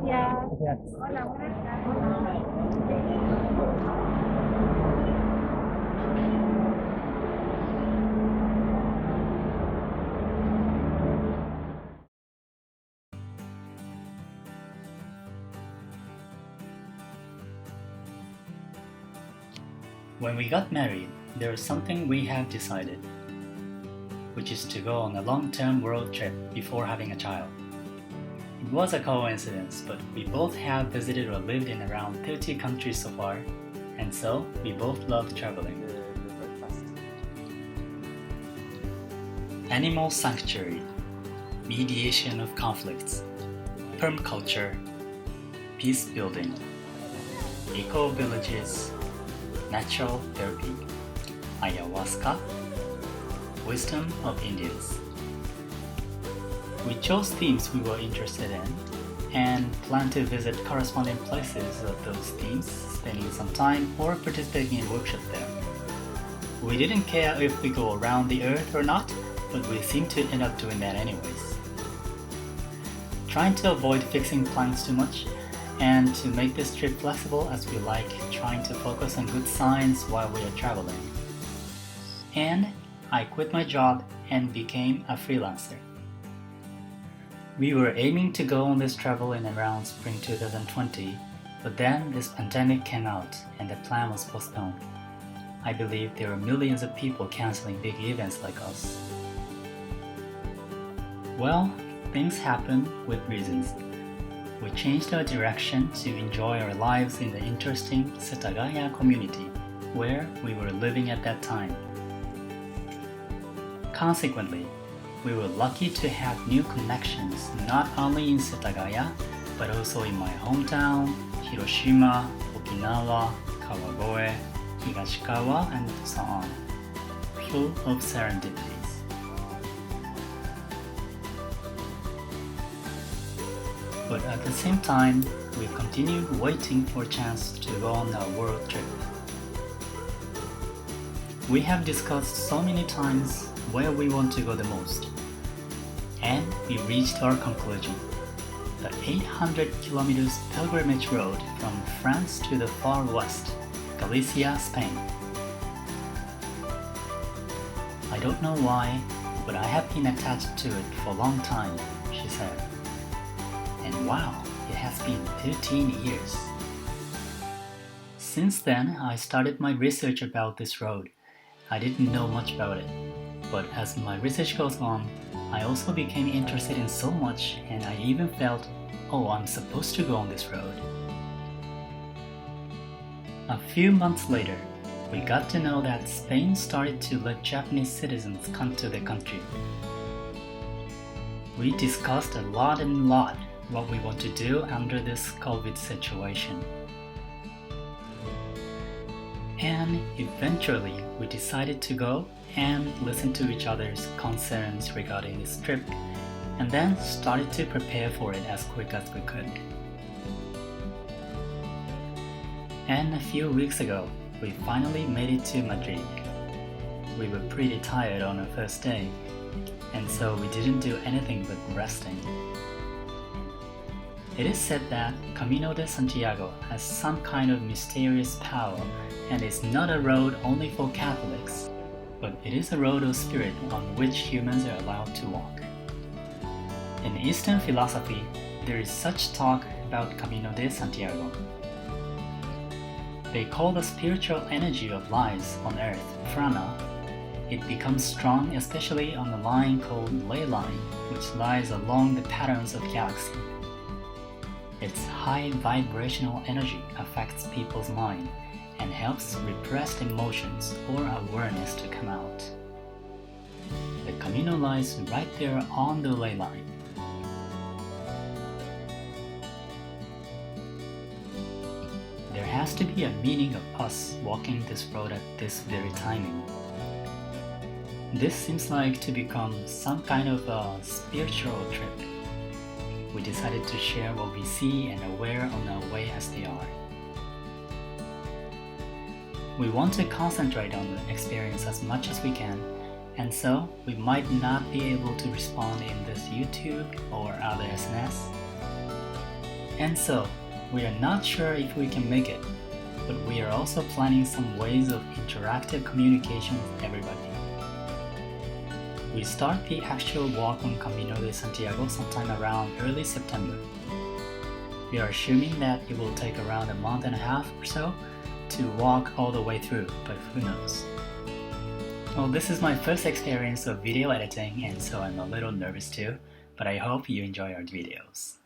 Gracias. Gracias. Hola, buenas tardes. When we got married, there was something we have decided, which is to go on a long-term world trip before having a child. It was a coincidence, but we both have visited or lived in around 30 countries so far, and so we both love traveling. Animal sanctuary, mediation of conflicts, permaculture, peace building, eco villages, natural therapy, ayahuasca, wisdom of Indians. We chose themes we were interested in and plan to visit corresponding places of those themes, spending some time or participating in workshops there. We didn't care if we go around the earth or not, but we seem to end up doing that anyways. Trying to avoid fixing plans too much and to make this trip flexible as we like trying to focus on good science while we are traveling. And I quit my job and became a freelancer. We were aiming to go on this travel in around spring 2020, but then this pandemic came out and the plan was postponed. I believe there are millions of people canceling big events like us. Well, things happen with reasons. We changed our direction to enjoy our lives in the interesting Setagaya community, where we were living at that time. Consequently, we were lucky to have new connections not only in Setagaya, but also in my hometown, Hiroshima, Okinawa, Kawagoe, Higashikawa, and so on, full of serendipities. But at the same time, we continued waiting for a chance to go on a world trip. We have discussed so many times where we want to go the most, and we reached our conclusion: the 800 kilometers pilgrimage road from France to the far west, Galicia, Spain. I don't know why, but I have been attached to it for a long time, she said. And wow, it has been 13 years. Since then, I started my research about this road. I didn't know much about it, but as my research goes on, I also became interested in so much, and I even felt, oh, I'm supposed to go on this road. A few months later, we got to know that Spain started to let Japanese citizens come to the country. We discussed a lot what we want to do under this COVID situation. And eventually, we decided to go and listen to each other's concerns regarding this trip, and then started to prepare for it as quick as we could. And a few weeks ago, we finally made it to Madrid. We were pretty tired on our first day, and so we didn't do anything but resting. It is said that Camino de Santiago has some kind of mysterious power and is not a road only for Catholics, but it is a road of spirit on which humans are allowed to walk. In Eastern philosophy, there is such talk about Camino de Santiago. They call the spiritual energy of lives on earth prana. It becomes strong especially on the line called ley line, which lies along the patterns of galaxy. Its high vibrational energy affects people's mind and helps repressed emotions or awareness to come out. The Camino lies right there on the ley line. There has to be a meaning of us walking this road at this very timing. This seems like to become some kind of a spiritual trip. We decided to share what we see and aware on our way as they are. We want to concentrate on the experience as much as we can, and so we might not be able to respond in this YouTube or other SNS. And so, we are not sure if we can make it, but we are also planning some ways of interactive communication with everybody. We start the actual walk on Camino de Santiago sometime around early September. We are assuming that it will take around a month and a half or so to walk all the way through, but who knows. Well, this is my first experience of video editing, and so I'm a little nervous too, but I hope you enjoy our videos.